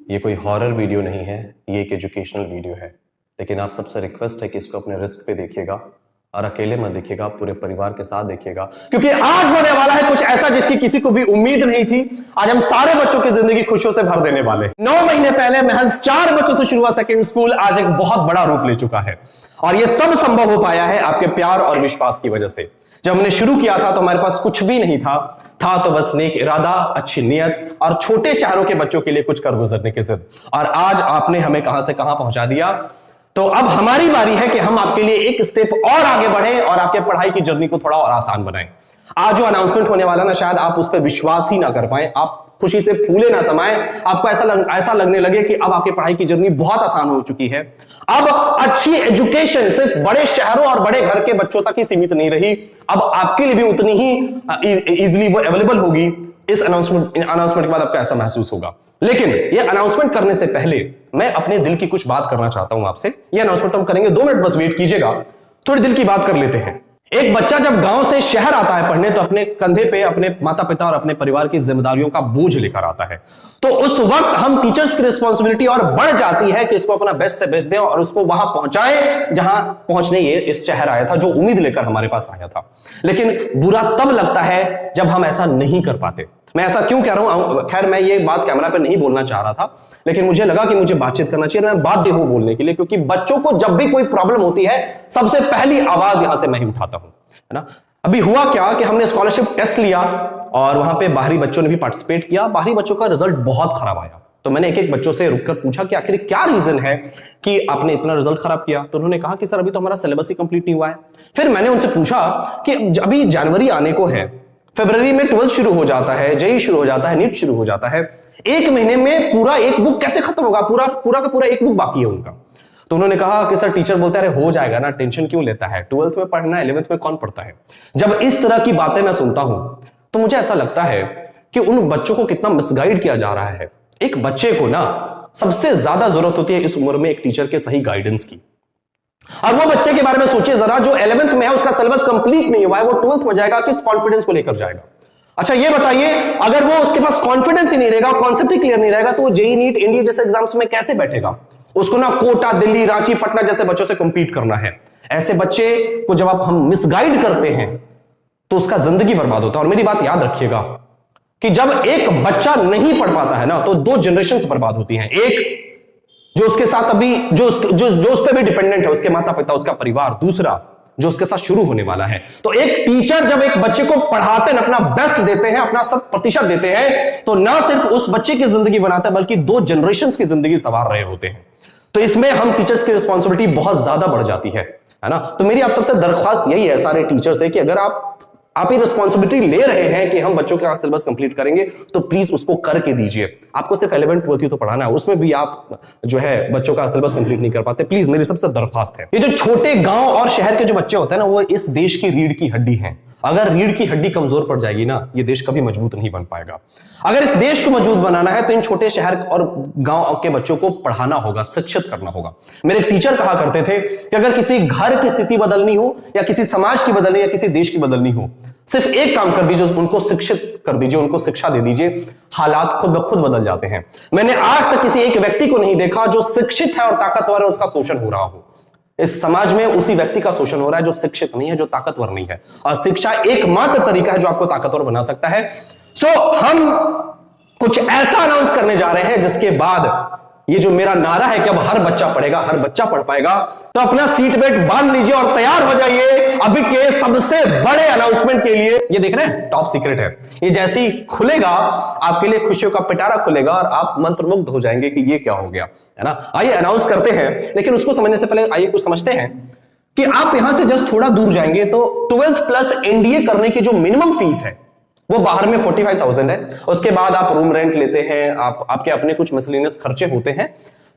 ये कोई horror video नहीं है, ये एक एजुकेशनल वीडियो है। लेकिन आप सबसे रिक्वेस्ट है कि इसको अपने रिस्क पे देखिएगा और अकेले मत देखिएगा, पूरे परिवार के साथ देखिएगा, क्योंकि आज होने वाला है कुछ ऐसा जिसकी किसी को भी उम्मीद नहीं थी। आज हम सारे बच्चों की जिंदगी खुशियों से भर देने वाले। 9 महीने पहले महज 4 बच्चों से शुरू हुआ सेकंड स्कूल आज एक बहुत बड़ा रूप ले चुका है और यह सब संभव हो पाया है आपके प्यार और विश्वास की वजह से। जब हमने शुरू किया था तो हमारे पास कुछ भी नहीं था तो बस नेक इरादा, अच्छी नियत और छोटे शहरों के बच्चों के लिए कुछ कर गुजरने की जिद। और आज आपने हमें कहां से कहां पहुंचा दिया। तो अब हमारी बारी है कि हम आपके लिए एक स्टेप और आगे बढ़ें और आपके पढ़ाई की जर्नी को थोड़ा और आसान बनाएं। आज जो अनाउंसमेंट होने वाला ना, शायद आप उस पर विश्वास ही ना कर पाए, आप खुशी से फूले ना समाए, आपको ऐसा लगने लगे कि अब आपकी पढ़ाई की जर्नी बहुत आसान हो चुकी है। अब अच्छी एजुकेशन सिर्फ बड़े शहरों और बड़े घर के बच्चों तक ही सीमित नहीं रही, अब आपके लिए भी उतनी ही इजीली वो अवेलेबल होगी। इस अनाउंसमेंट के बाद आपको ऐसा महसूस होगा। लेकिन ये अनाउंसमेंट करने से पहले मैं अपने दिल की कुछ बात करना चाहता हूं आपसे। ये अनाउंसमेंट हम करेंगे, 2 मिनट बस वेट कीजिएगा, थोड़ी दिल की बात कर लेते हैं। एक बच्चा जब गांव से शहर आता है पढ़ने तो अपने कंधे पे अपने माता पिता और अपने परिवार की जिम्मेदारियों का बोझ लेकर आता है। तो उस वक्त हम टीचर्स की रिस्पॉन्सिबिलिटी और बढ़ जाती है कि इसको अपना बेस्ट से बेस्ट दें और उसको वहां पहुंचाए जहां पहुंचने ये इस शहर आया था, जो उम्मीद लेकर हमारे पास आया था। लेकिन बुरा तब लगता है जब हम ऐसा नहीं कर पाते। मैं ऐसा क्यों कह रहा हूं, खैर मैं ये बात कैमरा पे नहीं बोलना चाह रहा था, लेकिन मुझे लगा कि मुझे बातचीत करना चाहिए, मैं बाध्य हूं बोलने के लिए, क्योंकि बच्चों को जब भी कोई प्रॉब्लम होती है सबसे पहली आवाज यहां से मैं ही उठाता हूं, है ना। अभी हुआ क्या कि हमने स्कॉलरशिप टेस्ट लिया और वहां पे बाहरी बच्चों ने भी पार्टिसिपेट किया। बाहरी बच्चों का रिजल्ट बहुत खराब आया। तो मैंने एक एक बच्चों से रुककर पूछा कि आखिर क्या रीजन है कि आपने इतना रिजल्ट खराब किया। तो उन्होंने कहा कि सर अभी तो हमारा सिलेबस ही कंप्लीट नहीं हुआ है। फिर मैंने उनसे पूछा कि अभी जनवरी आने को है, फरवरी में 12 शुरू हो जाता है, जेई शुरू हो जाता है, नीट शुरू हो जाता है, 1 महीने में पूरा एक बुक कैसे खत्म होगा? पूरा का पूरा एक बुक बाकी है उनका। तो उन्होंने कहा कि सर टीचर बोलते हैं अरे हो जाएगा ना, टेंशन क्यों लेता है, 12th में पढ़ना, 11th में कौन पढ़ता है। जब इस तरह की बातें मैं सुनता हूं तो मुझे ऐसा लगता है कि उन बच्चों को कितना मिसगाइड किया जा रहा है। एक बच्चे को ना सबसे ज्यादा जरूरत होती है इस उम्र में एक टीचर के सही गाइडेंस की। और वो बच्चे के बारे में सोचिए जरा, जो 11th में है उसका सिलेबस कंप्लीट नहीं हुआ है, वो 12th में जाएगा, किस कॉन्फिडेंस को लेकर जाएगा? अच्छा ये बताइए, अगर वो उसके पास कॉन्फिडेंस ही नहीं रहेगा, कॉन्सेप्ट ही क्लियर नहीं रहेगा, तो वो जेई नीट इंडिया जैसे एग्जाम्स में कैसे बैठेगा? उसको ना कोटा, दिल्ली, रांची, पटना जैसे बच्चों से कंपीट करना है। ऐसे बच्चे को जब हम मिसगाइड करते हैं तो उसका जिंदगी बर्बाद होता है। और मेरी बात याद रखिएगा कि जब एक बच्चा नहीं पढ़ पाता है ना, तो 2 जनरेशन बर्बाद होती हैं। एक जो उसके साथ अभी जो उस पर भी डिपेंडेंट है, उसके माता पिता, उसका परिवार। दूसरा जो उसके साथ शुरू होने वाला है। तो एक टीचर जब एक बच्चे को पढ़ाते हैं, अपना बेस्ट देते हैं, अपना 100% देते हैं, तो ना सिर्फ उस बच्चे की जिंदगी बनाते हैं बल्कि 2 जनरेशंस की जिंदगी संवार रहे होते हैं। तो इसमें हम टीचर्स की रिस्पॉन्सिबिलिटी बहुत ज्यादा बढ़ जाती है ना। तो मेरी आप सबसे दरख्वास्त यही है सारे टीचर से कि अगर आप ही रिस्पॉन्सिबिलिटी ले रहे हैं कि हम बच्चों का सिलेबस कंप्लीट करेंगे, तो प्लीज उसको करके दीजिए। आपको सिर्फ 11th 12th तो पढ़ाना है, उसमें भी आप जो है बच्चों का सिलेबस कंप्लीट नहीं कर पाते। प्लीज मेरी सबसे दरख्वास्त है। ये जो छोटे गांव और शहर के जो बच्चे होते हैं ना, वो इस देश की रीढ़ की हड्डी हैं। अगर रीढ़ की हड्डी कमजोर पड़ जाएगी ना, ये देश कभी मजबूत नहीं बन पाएगा। अगर इस देश को मजबूत बनाना है तो इन छोटे शहर और गांव के बच्चों को पढ़ाना होगा, शिक्षित करना होगा। मेरे टीचर कहा करते थे कि अगर किसी घर की स्थिति बदलनी हो या किसी समाज की बदलनी या किसी देश की बदलनी हो, सिर्फ एक काम कर दीजिए, उनको शिक्षित कर दीजिए, उनको शिक्षा दे दीजिए, हालात खुद ब खुद बदल जाते हैं। मैंने आज तक किसी एक व्यक्ति को नहीं देखा जो शिक्षित है और ताकतवर है उसका शोषण हो रहा हो। इस समाज में उसी व्यक्ति का शोषण हो रहा है जो शिक्षित नहीं है, जो ताकतवर नहीं है। और शिक्षा एकमात्र तरीका है जो आपको ताकतवर बना सकता है। हम कुछ ऐसा अनाउंस करने जा रहे हैं जिसके बाद ये जो मेरा नारा है कि अब हर बच्चा पढ़ेगा, हर बच्चा पढ़ पाएगा, तो अपना सीट बेल्ट बांध लीजिए और तैयार हो जाइए अभी के सबसे बड़े अनाउंसमेंट के लिए। ये देख रहे हैं, टॉप सीक्रेट है। ये जैसे ही खुलेगा आपके लिए खुशियों का पिटारा खुलेगा और आप मंत्रमुग्ध हो जाएंगे कि ये क्या हो गया, है ना। आइए अनाउंस करते हैं, लेकिन उसको समझने से पहले आइए कुछ समझते हैं कि आप यहां से जस्ट थोड़ा दूर जाएंगे तो 12th प्लस एनडीए करने की जो मिनिमम फीस है वो बाहर में 45,000 है। उसके बाद आप रूम रेंट लेते हैं, आपके अपने कुछ मिसलेनियस खर्चे होते हैं।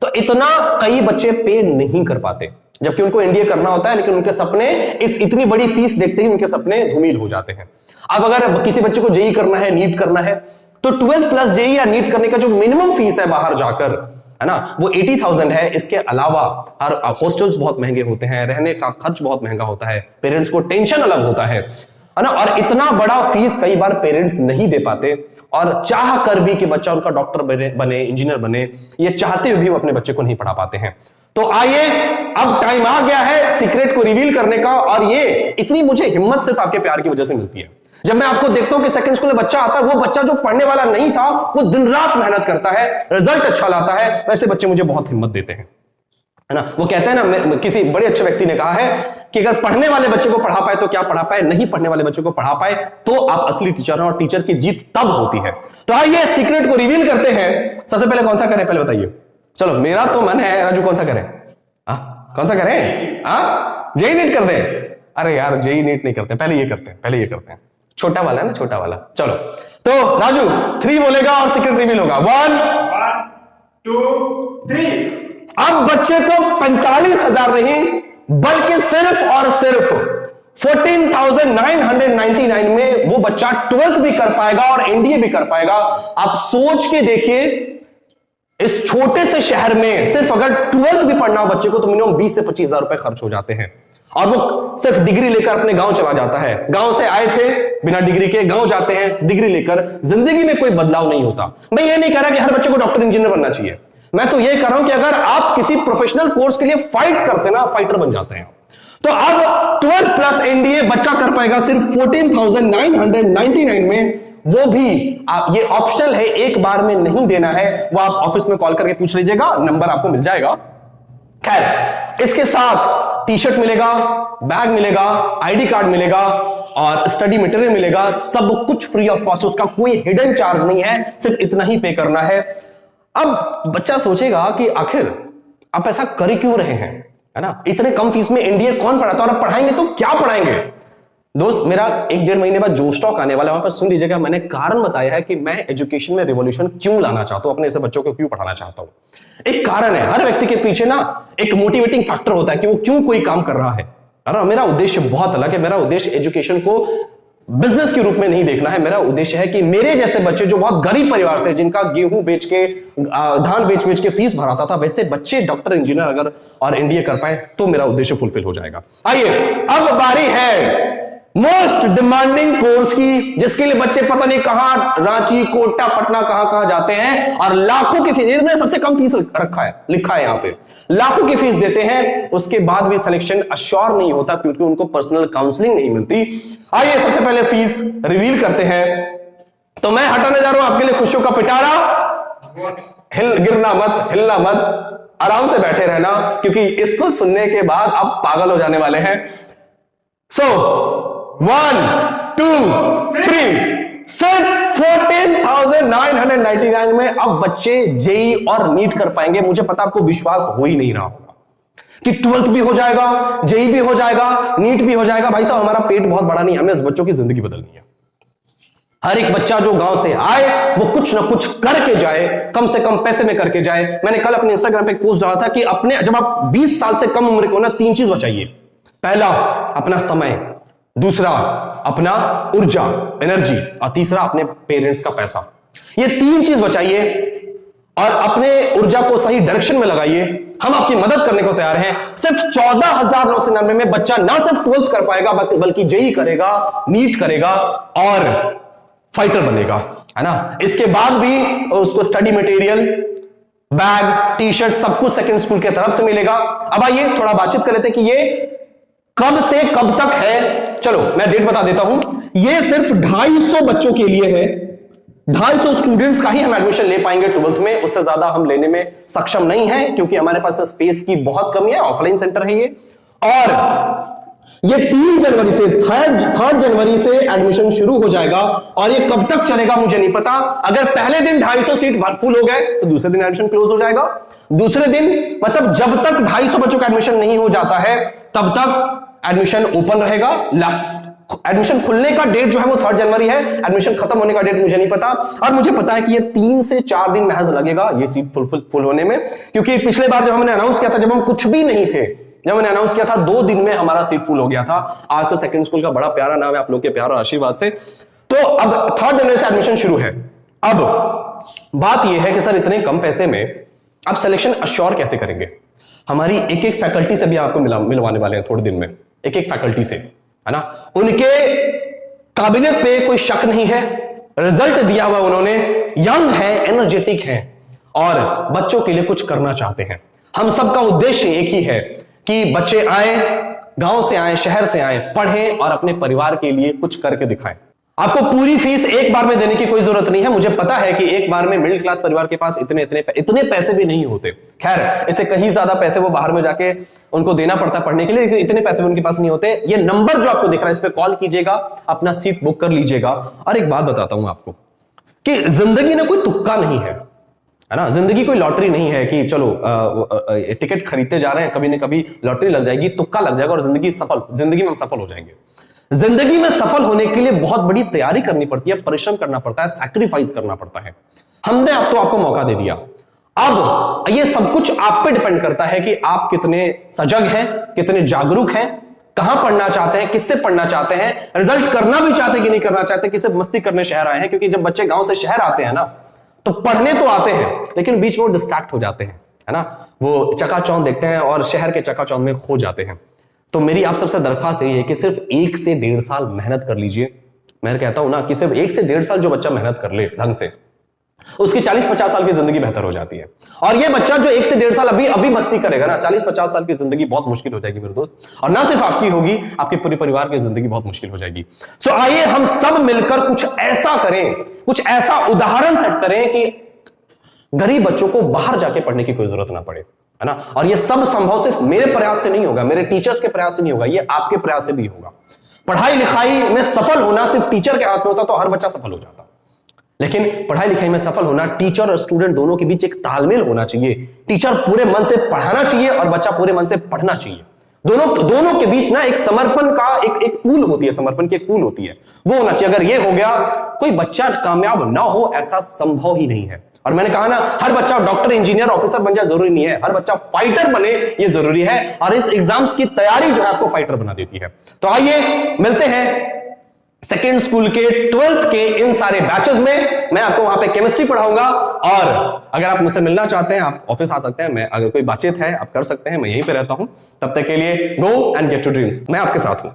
तो इतना कई बच्चे पे नहीं कर पाते, जबकि उनको एनडीए करना होता है, लेकिन उनके सपने इतनी बड़ी फीस देखते ही उनके सपने धूमिल हो जाते हैं। अब अगर किसी बच्चे को जेई करना है, नीट करना है, तो 12th प्लस जेई या नीट करने का जो मिनिमम फीस है बाहर जाकर, है ना, वो 80,000 है। इसके अलावा हॉस्टल्स बहुत महंगे होते हैं, रहने का खर्च बहुत महंगा होता है, पेरेंट्स को टेंशन अलग होता है। है ना। और इतना बड़ा फीस कई बार पेरेंट्स नहीं दे पाते, और चाह कर भी कि बच्चा उनका डॉक्टर बने इंजीनियर बने, ये चाहते हुए भी वो अपने बच्चे को नहीं पढ़ा पाते हैं। तो आइए, अब टाइम आ गया है सीक्रेट को रिवील करने का, और ये इतनी मुझे हिम्मत सिर्फ आपके प्यार की वजह से मिलती है। जब मैं आपको देखता हूं कि सेकंड स्कूल में बच्चा आता है, वो बच्चा जो पढ़ने वाला नहीं था, वो दिन रात मेहनत करता है, रिजल्ट अच्छा लाता है, वैसे बच्चे मुझे बहुत हिम्मत देते हैं, है ना। वो कहते हैं ना, किसी बड़े अच्छे व्यक्ति ने कहा है कि अगर पढ़ने वाले बच्चे को पढ़ा पाए तो क्या पढ़ा पाए, नहीं पढ़ने वाले बच्चे को पढ़ा पाए तो आप असली टीचर हैं, और टीचर की जीत तब होती है। तो आइए सीक्रेट को रिवील करते हैं। सबसे पहले कौन सा करें, पहले बताइए। चलो, मेरा तो मन है राजू, कौन सा करें? कौन सा करें? जेई नीट कर दे? अरे यार, जेई नीट नहीं करते, पहले ये करते हैं, पहले ये करते हैं, छोटा वाला है ना, छोटा वाला। चलो, तो राजू 3 बोलेगा और सीक्रेट रिवील होगा। 1 2 3। अब बच्चे को 45,000 नहीं, बल्कि सिर्फ और सिर्फ 14,999 में वो बच्चा 12th भी कर पाएगा और एनडीए भी कर पाएगा। आप सोच के देखिए, इस छोटे से शहर में सिर्फ अगर 12th भी पढ़ना हो बच्चे को तो मिनिमम 20 से 25,000 रुपए खर्च हो जाते हैं, और वो सिर्फ डिग्री लेकर अपने गांव चला जाता है। गांव से आए थे बिना डिग्री के, गांव जाते हैं डिग्री लेकर, जिंदगी में कोई बदलाव नहीं होता। मैं ये नहीं कह रहा कि हर बच्चे को डॉक्टर इंजीनियर बनना चाहिए, मैं तो ये कह रहा हूं कि अगर आप किसी प्रोफेशनल कोर्स के लिए फाइट करते ना, फाइटर बन जाते हैं। तो अब 12th प्लस एनडीए बच्चा कर पाएगा सिर्फ 14,999 में, वो भी आप, ये ऑप्शनल है, एक बार में नहीं देना है, वो आप ऑफिस में कॉल करके पूछ लीजिएगा, नंबर आपको मिल जाएगा। खैर, इसके साथ टी शर्ट मिलेगा, बैग मिलेगा, आईडी कार्ड मिलेगा और स्टडी मटेरियल मिलेगा, सब कुछ फ्री ऑफ कॉस्ट, उसका कोई हिडन चार्ज नहीं है, सिर्फ इतना ही पे करना है। अब बच्चा सोचेगा कि आखिर आप ऐसा कर क्यों रहे हैं, है ना, इतने कम फीस में एनडीए कौन पढ़ाता है, और पढ़ाएंगे तो क्या पढ़ाएंगे। दोस्त, मेरा 1-1.5 महीने बाद जो स्टॉक आने वाला है, वहां पर सुन लीजिएगा, मैंने कारण बताया है कि मैं एजुकेशन में रिवॉल्यूशन क्यों लाना चाहता हूं, अपने ऐसे बच्चों को क्यों पढ़ाना चाहता हूं। एक कारण है, हर व्यक्ति के पीछे ना एक मोटिवेटिंग फैक्टर होता है कि वो क्यों कोई काम कर रहा है। मेरा उद्देश्य बहुत अलग है, मेरा उद्देश्य एजुकेशन को बिजनेस के रूप में नहीं देखना है। मेरा उद्देश्य है कि मेरे जैसे बच्चे जो बहुत गरीब परिवार से, जिनका गेहूं बेच के, धान बेच के फीस भराता था, वैसे बच्चे डॉक्टर इंजीनियर अगर और एनडीए कर पाए तो मेरा उद्देश्य फुलफिल हो जाएगा। आइए, अब बारी है मोस्ट डिमांडिंग कोर्स की, जिसके लिए बच्चे पता नहीं कहां, रांची, कोटा, पटना, कहां जाते हैं और लाखों की फीस, मैंने सबसे कम फीस रखा है, लिखा है यहां पे, लाखों की फीस देते हैं, उसके बाद भी सिलेक्शन अश्योर नहीं होता क्योंकि उनको पर्सनल काउंसलिंग नहीं मिलती। आइए सबसे पहले फीस रिवील करते हैं। तो मैं हटाने जा रहा हूं आपके लिए खुशियों का पिटारा, गिरना मत, हिलना मत, आराम से बैठे रहना, क्योंकि इसको सुनने के बाद आप पागल हो जाने वाले हैं। सो 1 2 3, सिर्फ 14,999 में अब बच्चे जेई और नीट कर पाएंगे। मुझे पता आपको विश्वास हो ही नहीं रहा होगा कि 12th भी हो जाएगा, जेई भी हो जाएगा, नीट भी हो जाएगा। भाई साहब, हमारा पेट बहुत बड़ा नहीं, हमें इस बच्चों की जिंदगी बदलनी है। हर एक बच्चा जो गांव से आए वो कुछ ना कुछ करके जाए, कम से कम पैसे में करके जाए। मैंने कल अपने इंस्टाग्राम पे एक पोस्ट डाला था कि अपने, जब आप 20 साल से कम उम्र के हो ना, 3 चीज बचाइए। पहला, अपना समय, दूसरा अपना ऊर्जा, एनर्जी, और तीसरा अपने पेरेंट्स का पैसा। ये 3 चीज बचाइए और अपने ऊर्जा को सही डायरेक्शन में लगाइए। हम आपकी मदद करने को तैयार हैं। सिर्फ 14,999 में बच्चा ना सिर्फ 12th कर पाएगा, बल्कि जेई करेगा, नीट करेगा और फाइटर बनेगा, है ना। इसके बाद भी उसको study material, bag, T shirt, सब कुछ सेकंड स्कूल की तरफ से मिलेगा। अब आइए थोड़ा बातचीत कर लेते हैं कि ये कब से कब तक है। चलो मैं डेट बता देता हूं। ये सिर्फ 250 बच्चों के लिए है, 250 स्टूडेंट्स का ही हम एडमिशन ले पाएंगे 12th में, उससे ज्यादा हम लेने में सक्षम नहीं है क्योंकि हमारे पास स्पेस की बहुत कमी है, ऑफलाइन सेंटर है ये। और ये 3 जनवरी से 3 जनवरी से एडमिशन शुरू हो जाएगा और ये कब तक चलेगा मुझे नहीं पता। अगर पहले दिन 250 सीट फुल हो गए तो दूसरे दिन एडमिशन क्लोज हो जाएगा। दूसरे दिन मतलब जब तक 250 बच्चों का एडमिशन नहीं हो जाता है तब तक एडमिशन ओपन रहेगा। एडमिशन खुलने का डेट जो है वो 3 जनवरी है, एडमिशन खत्म होने का डेट मुझे नहीं पता। और मुझे पता है कि ये 3 से 4 दिन महज लगेगा ये सीट फुल होने में, क्योंकि पिछले बार जब हमने अनाउंस किया था, जब हम कुछ भी नहीं थे, जब मैंने अनाउंस किया था 2 दिन में हमारा सीट फुल हो गया था। आज तो सेकंड स्कूल का बड़ा प्यारा नाम है, आप लोग के प्यार और आशीर्वाद से। तो अब 3 जनवरी से एडमिशन शुरू है। अब बात यह है कि सर इतने कम पैसे में आप सिलेक्शन अश्योर कैसे करेंगे। हमारी एक फैकल्टी से भी आपको मिलवाने वाले हैं थोड़े दिन में, एक फैकल्टी से, है ना। उनके काबिलियत पे कोई शक नहीं है, रिजल्ट दिया हुआ उन्होंने, यंग है, एनर्जेटिक है और बच्चों के लिए कुछ करना चाहते हैं। हम सबका उद्देश्य एक ही है कि बच्चे आए, गांव से आए, शहर से आए, पढ़ें और अपने परिवार के लिए कुछ करके दिखाएं। आपको पूरी फीस एक बार में देने की कोई जरूरत नहीं है। मुझे पता है कि एक बार में मिडिल क्लास परिवार के पास इतने पैसे भी नहीं होते। खैर, इससे कहीं ज्यादा पैसे वो बाहर में जाके उनको देना पड़ता पढ़ने के लिए, लेकिन इतने पैसे भी उनके पास नहीं होते। ये नंबर जो आपको दिख रहा है, इस पे कॉल कीजिएगा, अपना सीट बुक कर लीजिएगा। और एक बात बताता हूं आपको कि जिंदगी में कोई तुक्का नहीं है ना। जिंदगी कोई लॉटरी नहीं है कि चलो टिकट खरीदते जा रहे हैं, कभी ना कभी लॉटरी लग जाएगी, तुक्का लग जाएगा और जिंदगी में हम सफल हो जाएंगे। जिंदगी में सफल होने के लिए बहुत बड़ी तैयारी करनी पड़ती है, परिश्रम करना पड़ता है, सैक्रिफाइस करना पड़ता है। हमने अब तो आपको मौका दे दिया। अब ये सब कुछ आप पे डिपेंड करता है कि आप कितने सजग हैं, कितने जागरूक हैं, कहां पढ़ना चाहते हैं, किससे पढ़ना चाहते हैं, रिजल्ट करना भी चाहते हैं कि नहीं करना चाहते, किसे मस्ती करने शहर आए हैं। क्योंकि जब बच्चे गांव से शहर आते हैं ना, तो पढ़ने तो आते हैं लेकिन बीच में वो डिस्ट्रैक्ट हो जाते हैं, है ना। वो चकाचौंध देखते हैं और शहर के चकाचौंध में खो जाते हैं। तो मेरी आप सबसे दरख्वास्त यही है कि सिर्फ 1 से 1.5 साल मेहनत कर लीजिए। मैं कहता हूं ना कि सिर्फ 1 से 1.5 साल जो बच्चा मेहनत कर ले ढंग से, उसकी 40-50 साल की जिंदगी बेहतर हो जाती है। और ये बच्चा जो 1 से 1.5 साल अभी मस्ती करेगा ना, 40-50 साल की जिंदगी बहुत मुश्किल हो जाएगी मेरे दोस्त। और ना सिर्फ आपकी होगी, आपके पूरे परिवार की जिंदगी बहुत मुश्किल हो जाएगी। सो आइए हम सब मिलकर कुछ ऐसा करें, कुछ ऐसा उदाहरण सेट करें कि गरीब बच्चों को बाहर जाके पढ़ने की कोई जरूरत ना पड़े, है ना। और ये सब संभव सिर्फ मेरे प्रयास से नहीं होगा, मेरे टीचर्स के प्रयास से नहीं होगा, ये आपके प्रयास से भी होगा। पढ़ाई लिखाई में सफल होना सिर्फ टीचर के हाथ में होता तो हर बच्चा सफल हो जाता, लेकिन पढ़ाई लिखाई में सफल होना टीचर और स्टूडेंट दोनों के बीच एक तालमेल होना चाहिए। टीचर पूरे मन से पढ़ाना चाहिए और बच्चा पूरे मन से पढ़ना चाहिए। दोनों के बीच ना एक समर्पण का एक पूल होती है, समर्पण की एक पूल होती है, वो होना चाहिए। अगर ये हो गया, कोई बच्चा कामयाब ना हो ऐसा संभव ही नहीं है। और मैंने कहा ना, हर बच्चा डॉक्टर, इंजीनियर, ऑफिसर बन जाए जरूरी नहीं है, हर बच्चा फाइटर बने ये जरूरी है। और इस एग्जाम्स की तैयारी जो है आपको फाइटर बना देती है। तो आइए मिलते हैं सेकेंड स्कूल के 12th के इन सारे बैचेस में। मैं आपको वहां पे केमिस्ट्री पढ़ाऊंगा और अगर आप मुझसे मिलना चाहते हैं, आप ऑफिस आ सकते हैं। मैं अगर कोई बातचीत है आप कर सकते हैं, मैं यहीं पे रहता हूं। तब तक के लिए go and get to dreams, मैं आपके साथ हूं।